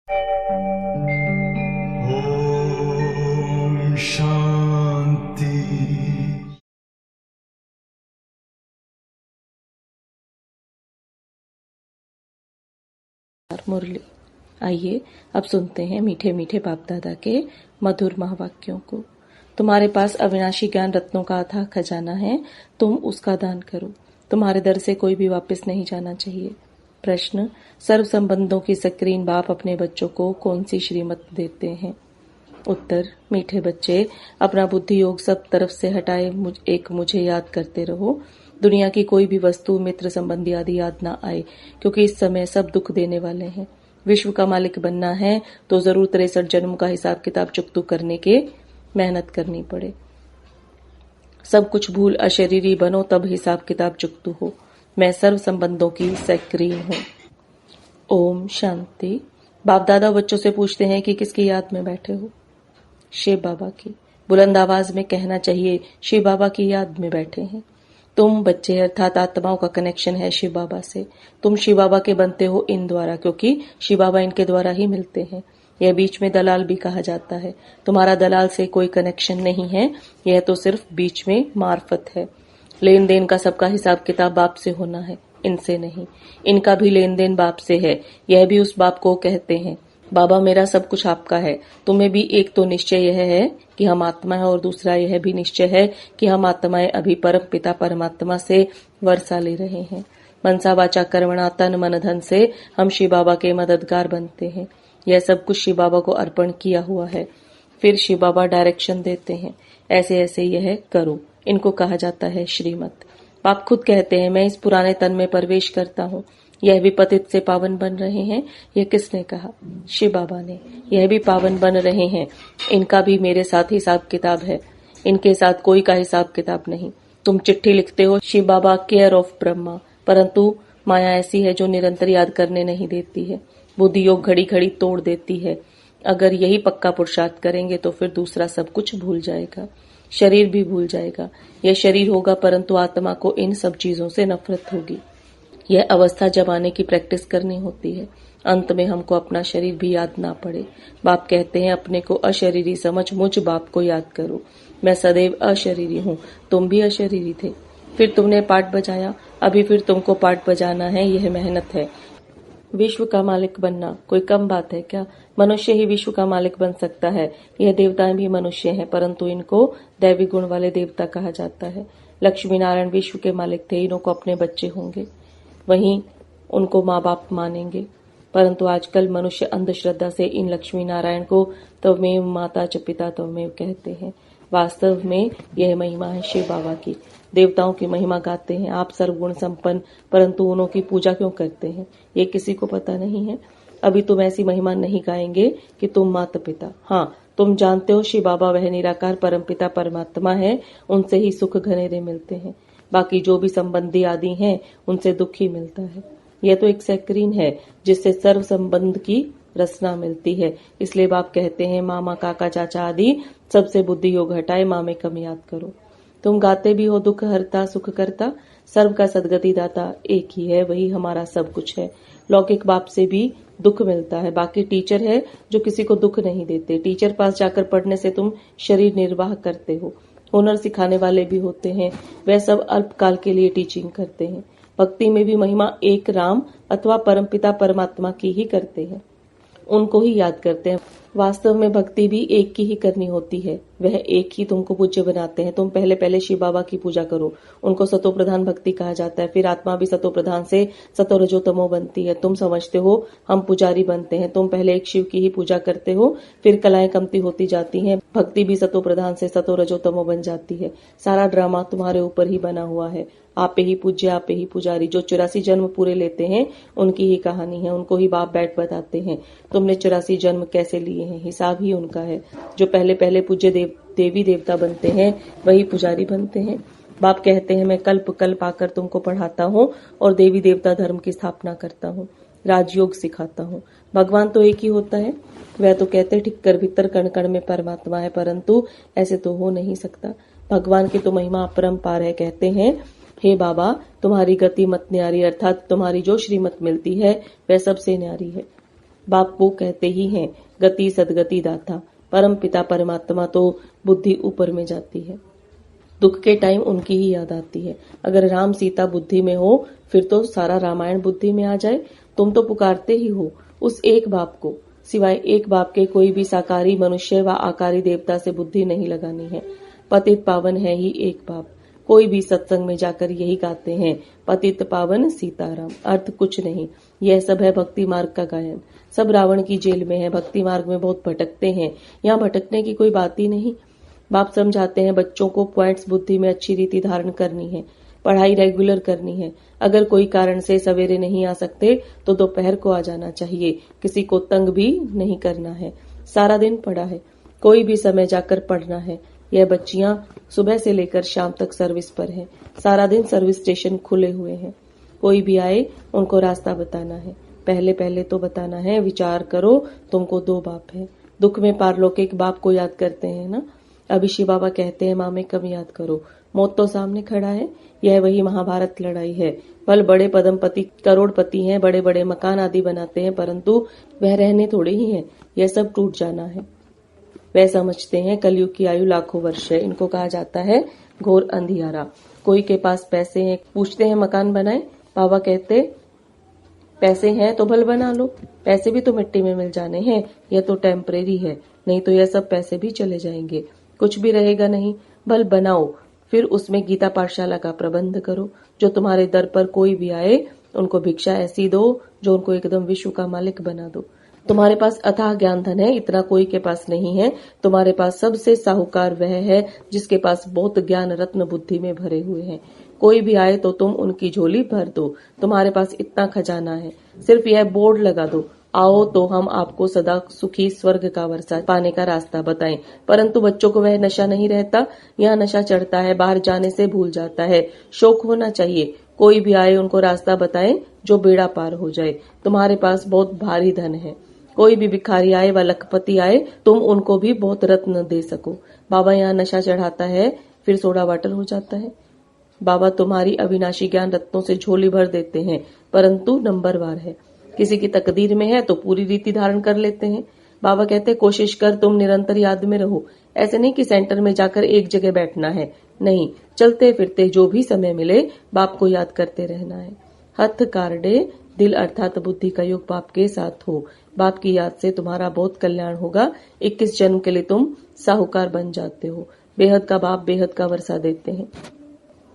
ओम शांति। मुरली। आइए अब सुनते हैं मीठे मीठे बाप दादा के मधुर महावाक्यों को। तुम्हारे पास अविनाशी ज्ञान रत्नों का अथाह खजाना है, तुम उसका दान करो। तुम्हारे दर से कोई भी वापस नहीं जाना चाहिए। प्रश्न, सर्व संबंधों की सक्रीन बाप अपने बच्चों को कौन सी श्रीमत देते हैं? उत्तर, मीठे बच्चे, अपना बुद्धि योग सब तरफ से हटाए एक मुझे याद करते रहो। दुनिया की कोई भी वस्तु, मित्र, संबंधी आदि याद ना आए, क्योंकि इस समय सब दुख देने वाले हैं। विश्व का मालिक बनना है तो जरूर 63 जन्म का हिसाब किताब चुकतू करने के मेहनत करनी पड़े। सब कुछ भूल अशरीरी बनो, तब हिसाब किताब चुकतू हो। मैं सर्व संबंधों की सक्रीन हूँ। ओम शांति। बाप दादा बच्चों से पूछते हैं कि किसकी याद में बैठे हो? शिव बाबा की। बुलंद आवाज में कहना चाहिए, शिव बाबा की याद में बैठे हैं। तुम बच्चे अर्थात आत्माओं का कनेक्शन है शिव बाबा से। तुम शिव बाबा के बनते हो इन द्वारा, क्योंकि शिव बाबा इनके द्वारा ही मिलते हैं। यह बीच में दलाल भी कहा जाता है। तुम्हारा दलाल से कोई कनेक्शन नहीं है, यह तो सिर्फ बीच में मार्फत है। लेन देन का सबका हिसाब किताब बाप से होना है, इनसे नहीं। इनका भी लेन देन बाप से है, यह भी उस बाप को कहते हैं। बाबा मेरा सब कुछ आपका है। तुम्हें भी एक तो निश्चय यह है कि हम आत्मा है, और दूसरा यह भी निश्चय है कि हम आत्माएं अभी परम पिता परमात्मा से वर्षा ले रहे हैं। मनसा वाचा कर्मणा तन मन धन से हम शिव बाबा के मददगार बनते हैं। यह सब कुछ शिव बाबा को अर्पण किया हुआ है। फिर शिव बाबा डायरेक्शन देते हैं, ऐसे ऐसे यह करो। इनको कहा जाता है श्रीमत। आप खुद कहते हैं, मैं इस पुराने तन में प्रवेश करता हूँ। यह भी पतित से पावन बन रहे हैं। यह किसने कहा? शिव बाबा ने। यह भी पावन बन रहे हैं। इनका भी मेरे साथ हिसाब किताब है, इनके साथ कोई का हिसाब किताब नहीं। तुम चिट्ठी लिखते हो शिव बाबा केयर ऑफ ब्रह्मा, परंतु माया ऐसी है जो निरंतर याद करने नहीं देती है। बुद्धि योग घड़ी घड़ी तोड़ देती है। अगर यही पक्का पुरुषार्थ करेंगे तो फिर दूसरा सब कुछ भूल जाएगा, शरीर भी भूल जाएगा। यह शरीर होगा, परंतु आत्मा को इन सब चीजों से नफरत होगी। यह अवस्था जमाने की प्रैक्टिस करनी होती है। अंत में हमको अपना शरीर भी याद ना पड़े। बाप कहते हैं, अपने को अशरीरी समझ मुझ बाप को याद करो। मैं सदैव अशरीरी हूँ, तुम भी अशरीरी थे। फिर तुमने पाठ बजाया, अभी फिर तुमको पाठ बजाना है। यह मेहनत है। विश्व का मालिक बनना कोई कम बात है क्या? मनुष्य ही विश्व का मालिक बन सकता है। यह देवताएं भी मनुष्य हैं, परंतु इनको दैवी गुण वाले देवता कहा जाता है। लक्ष्मी नारायण विश्व के मालिक थे, इन्हों को अपने बच्चे होंगे, वहीं उनको माँ बाप मानेंगे। परंतु आजकल मनुष्य अंधश्रद्धा से इन लक्ष्मी नारायण को त्वमेव माता च पिता त्वमेव कहते हैं। वास्तव में यह महिमा है शिव बाबा की। देवताओं की महिमा गाते हैं, आप सर्वगुण संपन्न, परंतु उन्हों की पूजा क्यों करते हैं, ये किसी को पता नहीं है। अभी तुम ऐसी महिमा नहीं गाएंगे कि तुम माता पिता। हाँ, तुम जानते हो शिव बाबा वह निराकार परमपिता परमात्मा है, उनसे ही सुख घनेरे मिलते हैं। बाकी जो भी संबंधी आदि हैं, उनसे दुख ही मिलता है। यह तो एक सक्रीन है जिससे सर्व संबंध की रसना मिलती है। इसलिए बाप कहते हैं, मामा काका चाचा आदि सबसे बुद्धि योग हटाए माँ में कम याद करो। तुम गाते भी हो, दुख हरता सुख करता, सर्व का सदगति दाता एक ही है, वही हमारा सब कुछ है। लौकिक बाप से भी दुख मिलता है। बाकी टीचर है जो किसी को दुख नहीं देते। टीचर पास जाकर पढ़ने से तुम शरीर निर्वाह करते हो। हुनर सिखाने वाले भी होते हैं, वह सब अल्पकाल के लिए टीचिंग करते हैं। भक्ति में भी महिमा एक राम अथवा परमपिता परमात्मा की ही करते हैं, उनको ही याद करते हैं। वास्तव में भक्ति भी एक की ही करनी होती है, वह एक ही तुमको पूज्य बनाते हैं। तुम पहले पहले शिव बाबा की पूजा करो, उनको सतो प्रधान भक्ति कहा जाता है। फिर आत्मा भी सतो प्रधान से सतो रजो तमो बनती है। तुम समझते हो हम पुजारी बनते हैं, तुम पहले एक शिव की ही पूजा करते हो, फिर कलाएं कमती होती जाती हैं, भक्ति भी सतो प्रधान से सतो रजो तमो बन जाती है। सारा ड्रामा तुम्हारे ऊपर ही बना हुआ है। आप ही पूज्य, आप ही पुजारी। जो 84 जन्म पूरे लेते हैं उनकी ही कहानी है, उनको ही बाप बैठ बताते हैं। तुमने 84 जन्म कैसे लिए हैं, हिसाब ही उनका है। जो पहले पहले पूज्य देवी देवता बनते हैं वही पुजारी बनते हैं। बाप कहते हैं, मैं कल्प कल्प आकर तुमको पढ़ाता हूँ और देवी देवता धर्म की स्थापना करता हूँ, राजयोग सिखाता हूँ। भगवान तो एक ही होता है। वह तो कहते ठीक कर भीतर कण कण में परमात्मा है, परंतु ऐसे तो हो नहीं सकता। भगवान की तो महिमा अपरंपार है। कहते हैं, हे बाबा, तुम्हारी गति मत न्यारी, अर्थात तुम्हारी जो श्रीमत मिलती है वह सबसे न्यारी है। बाप वो कहते ही हैं, गति सदगति दाता। परम पिता परमात्मा तो बुद्धि ऊपर में जाती है। दुख के टाइम उनकी ही याद आती है। अगर राम सीता बुद्धि में हो फिर तो सारा रामायण बुद्धि में आ जाए। तुम तो पुकारते ही हो उस एक बाप को। सिवाय एक बाप के कोई भी साकारी मनुष्य व आकारी देवता से बुद्धि नहीं लगानी है। पतित पावन है ही एक बाप। कोई भी सत्संग में जाकर यही गाते हैं, पतित पावन सीताराम। अर्थ कुछ नहीं, यह सब है भक्ति मार्ग का गायन। सब रावण की जेल में है, भक्ति मार्ग में बहुत भटकते हैं। यहाँ भटकने की कोई बात ही नहीं। बाप समझाते हैं बच्चों को पॉइंट्स बुद्धि में अच्छी रीति धारण करनी है, पढ़ाई रेगुलर करनी है। अगर कोई कारण से सवेरे नहीं आ सकते तो दोपहर को आ जाना चाहिए। किसी को तंग भी नहीं करना है। सारा दिन पढ़ा है, कोई भी समय जाकर पढ़ना है। यह बच्चियां सुबह से लेकर शाम तक सर्विस पर हैं। सारा दिन सर्विस स्टेशन खुले हुए हैं। कोई भी आए उनको रास्ता बताना है। पहले पहले तो बताना है, विचार करो तुमको दो बाप है। दुख में पारलौकिक बाप को याद करते हैं ना। अभी शिव बाबा कहते हैं माँ में कम याद करो, मौत तो सामने खड़ा है। यह वही महाभारत लड़ाई है। बल बड़े पदमपति करोड़पति हैं, बड़े बड़े मकान आदि बनाते हैं, परंतु वह रहने थोड़े ही हैं। यह सब टूट जाना है। वह समझते हैं कलयुग की आयु लाखों वर्ष है। इनको कहा जाता है घोर अंधियारा। कोई के पास पैसे हैं, पूछते हैं मकान बनाए। बाबा कहते पैसे हैं तो भल बना लो, पैसे भी तो मिट्टी में मिल जाने हैं। यह तो टेम्परेरी है, नहीं तो यह सब पैसे भी चले जाएंगे, कुछ भी रहेगा नहीं। भल बनाओ, फिर उसमें गीता पाठशाला का प्रबंध करो। जो तुम्हारे दर पर कोई भी आए उनको भिक्षा ऐसी दो जो उनको एकदम विश्व का मालिक बना दो। तुम्हारे पास अथाह ज्ञान धन है, इतना कोई के पास नहीं है। तुम्हारे पास सबसे साहूकार वह है जिसके पास बहुत ज्ञान रत्न बुद्धि में भरे हुए हैं। कोई भी आए तो तुम उनकी झोली भर दो। तुम्हारे पास इतना खजाना है, सिर्फ यह बोर्ड लगा दो, आओ तो हम आपको सदा सुखी स्वर्ग का वर्षा पाने का रास्ता बताएं। परंतु बच्चों को वह नशा नहीं रहता। यहाँ नशा चढ़ता है, बाहर जाने से भूल जाता है। शौक होना चाहिए। कोई भी आए उनको रास्ता बताएं जो बेड़ा पार हो जाए। तुम्हारे पास बहुत भारी धन है। कोई भी भिखारी आए व लखपति आए तुम उनको भी बहुत रत्न दे सको। बाबा यहाँ नशा चढ़ाता है, फिर सोडा वाटर हो जाता है। बाबा तुम्हारी अविनाशी ज्ञान रत्नों से झोली भर देते हैं, परंतु नंबरवार है। किसी की तकदीर में है तो पूरी रीति धारण कर लेते हैं। बाबा कहते हैं कोशिश कर तुम निरंतर याद में रहो। ऐसे नहीं कि सेंटर में जाकर एक जगह बैठना है, नहीं, चलते फिरते जो भी समय मिले बाप को याद करते रहना है। हथ कारडे दिल अर्थात बुद्धि का योग बाप के साथ हो। बाप की याद से तुम्हारा बहुत कल्याण होगा। 21 जन्म के लिए तुम साहूकार बन जाते हो। बेहद का बाप बेहद का वर्षा देते हैं।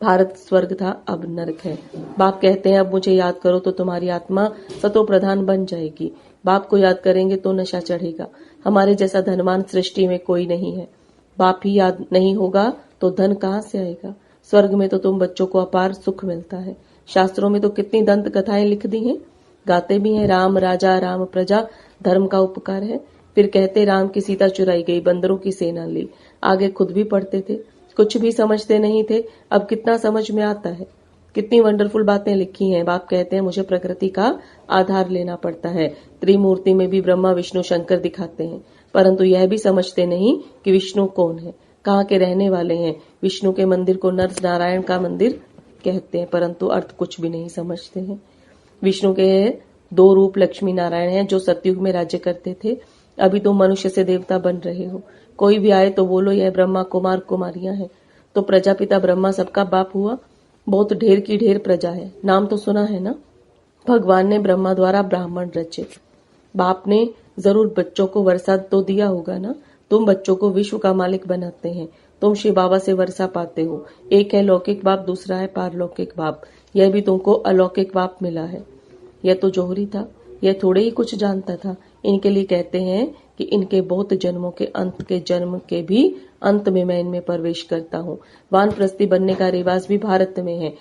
भारत स्वर्ग था, अब नरक है। बाप कहते हैं अब मुझे याद करो तो तुम्हारी आत्मा सतो प्रधान बन जाएगी। बाप को याद करेंगे तो नशा चढ़ेगा। हमारे जैसा धनवान सृष्टि में कोई नहीं है। बाप ही याद नहीं होगा तो धन कहाँ से आएगा। स्वर्ग में तो तुम बच्चों को अपार सुख मिलता है। शास्त्रों में तो कितनी दंत कथाएं लिख दी हैं, गाते भी हैं राम राजा राम प्रजा, धर्म का उपकार है। फिर कहते राम की सीता चुराई गई, बंदरों की सेना ली। आगे खुद भी पढ़ते थे, कुछ भी समझते नहीं थे, अब कितना समझ में आता है। कितनी वंडरफुल बातें लिखी हैं। बाप कहते हैं मुझे प्रकृति का आधार लेना पड़ता है। त्रिमूर्ति में भी ब्रह्मा विष्णु शंकर दिखाते हैं, परंतु यह भी समझते नहीं कि विष्णु कौन है, कहाँ के रहने वाले हैं। विष्णु के मंदिर को नर नारायण का मंदिर कहते हैं, परंतु अर्थ कुछ भी नहीं समझते हैं। विष्णु के 2 रूप लक्ष्मी नारायण हैं जो सतयुग में राज्य करते थे। अभी तुम मनुष्य से देवता बन रहे हो। कोई भी आए तो बोलो यह ब्रह्मा कुमार कुमारियां हैं। तो प्रजापिता ब्रह्मा सबका बाप हुआ। बहुत ढेर की ढेर प्रजा है, नाम तो सुना है ना। भगवान ने ब्रह्मा द्वारा ब्राह्मण रचे। बाप ने जरूर बच्चों को वर्षा तो दिया होगा ना। तुम बच्चों को विश्व का मालिक बनाते हैं। तुम शिव बाबा से वर्षा पाते हो। एक है लौकिक बाप, दूसरा है पारलौकिक बाप। यह भी तुमको अलौकिक बाप मिला है। यह तो जोहरी था, यह थोड़े ही कुछ जानता था। इनके लिए कहते हैं कि इनके बहुत जन्मों के अंत के जन्म के भी अंत में मैं इनमें प्रवेश करता हूँ। वानप्रस्थी बनने का रिवाज भी भारत में है।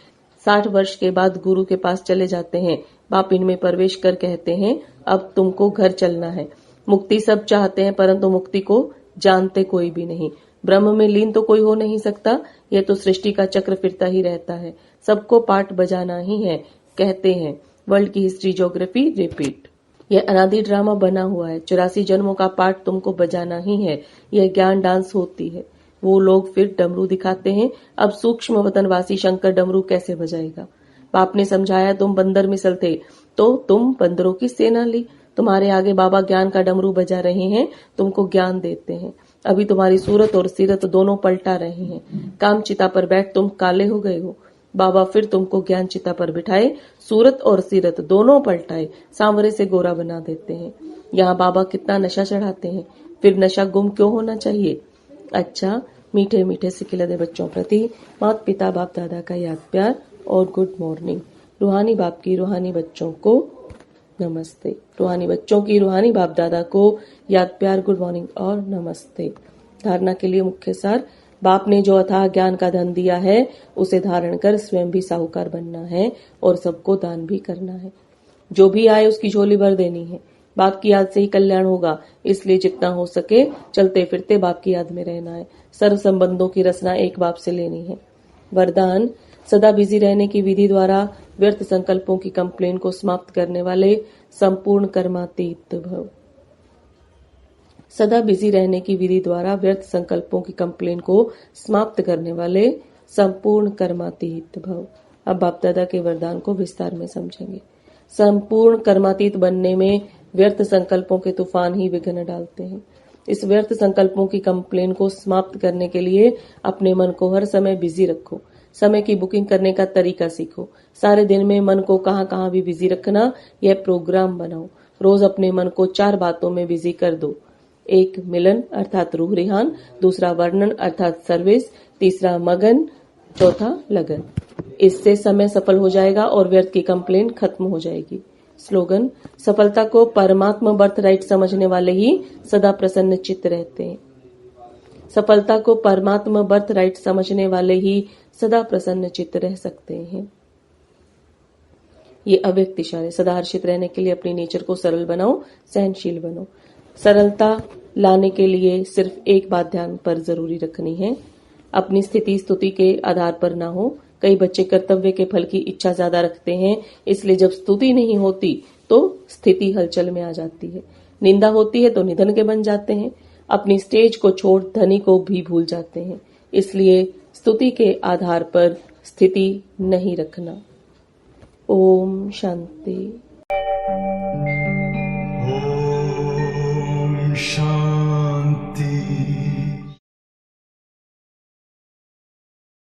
60 वर्ष के बाद गुरु के पास चले जाते हैं। बाप इनमें प्रवेश कर कहते हैं अब तुमको घर चलना है। मुक्ति सब चाहते हैं, परंतु मुक्ति को जानते कोई भी नहीं। ब्रह्म में लीन तो कोई हो नहीं सकता। यह तो सृष्टि का चक्र फिरता ही रहता है। सबको पाठ बजाना ही है। कहते हैं वर्ल्ड की हिस्ट्री ज्योग्राफी रिपीट। यह अनादि ड्रामा बना हुआ है। 84 जन्मों का पाठ तुमको बजाना ही है। यह ज्ञान डांस होती है। वो लोग फिर डमरू दिखाते हैं। अब सूक्ष्म वतनवासी शंकर डमरू कैसे बजाएगा। बाप ने समझाया तुम बंदर मिसल थे तो तुम बंदरों की सेना ली। तुम्हारे आगे बाबा ज्ञान का डमरू बजा रहे हैं, तुमको ज्ञान देते हैं। अभी तुम्हारी सूरत और सीरत दोनों पलटा रहे हैं। काम चिता पर बैठ तुम काले हो गए हो। बाबा फिर तुमको ज्ञान चिता पर बिठाए, सूरत और सीरत दोनों पलटाए, सांवरे से गोरा बना देते हैं। यहाँ बाबा कितना नशा चढ़ाते हैं, फिर नशा गुम क्यों होना चाहिए? अच्छा, मीठे मीठे सिखिलदे बच्चों प्रति माता पिता बाप दादा का याद प्यार और गुड मॉर्निंग। रूहानी बाप की रूहानी बच्चों को नमस्ते। रूहानी बच्चों की रूहानी बाप दादा को याद प्यार, गुड मॉर्निंग और नमस्ते। धारणा के लिए मुख्य सार, बाप ने जो अथाह ज्ञान का धन दिया है उसे धारण कर स्वयं भी साहूकार बनना है और सबको दान भी करना है। जो भी आए उसकी झोली भर देनी है। बाप की याद से ही कल्याण होगा, इसलिए जितना हो सके चलते फिरते बाप की याद में रहना है। सर्व संबंधों की रचना एक बाप से लेनी है। वरदान, सदा बिजी रहने की विधि द्वारा व्यर्थ संकल्पों की कंप्लेन को समाप्त करने वाले संपूर्ण कर्मातीत भव। सदा बिजी रहने की विधि द्वारा व्यर्थ संकल्पों की कंप्लेन को समाप्त करने वाले संपूर्ण कर्मातीत भव। अब बाप दादा के वरदान को विस्तार में समझेंगे। संपूर्ण कर्मातीत बनने में व्यर्थ संकल्पों के तूफान ही विघ्न डालते हैं। इस व्यर्थ संकल्पों की कंप्लेन को समाप्त करने के लिए अपने मन को हर समय बिजी रखो। समय की बुकिंग करने का तरीका सीखो। सारे दिन में मन को कहां कहां भी बिजी रखना, यह प्रोग्राम बनाओ। रोज अपने मन को 4 बातों में बिजी कर दो। 1 मिलन अर्थात रूह रिहान, दूसरा वर्णन अर्थात सर्विस, तीसरा मगन, चौथा लगन। इससे समय सफल हो जाएगा और व्यर्थ की कंप्लेन खत्म हो जाएगी। स्लोगन, सफलता को परमात्मा बर्थ राइट समझने वाले ही सदा प्रसन्न चित्त रहते हैं। सफलता को परमात्मा बर्थ राइट समझने वाले ही सदा प्रसन्न चित्त रह सकते हैं। ये अव्यक्त इशारे। सदा हर्षित रहने के लिए अपनी नेचर को सरल बनाओ, सहनशील बनो। सरलता लाने के लिए सिर्फ एक बात ध्यान पर जरूरी रखनी है, अपनी स्थिति स्तुति के आधार पर ना हो। कई बच्चे कर्तव्य के फल की इच्छा ज्यादा रखते हैं, इसलिए जब स्तुति नहीं होती तो स्थिति हलचल में आ जाती है। निंदा होती है तो निधन के बन जाते हैं। अपनी स्टेज को छोड़ धनी को भी भूल जाते हैं। इसलिए स्तुति के आधार पर स्थिति नहीं रखना। ओम शांति।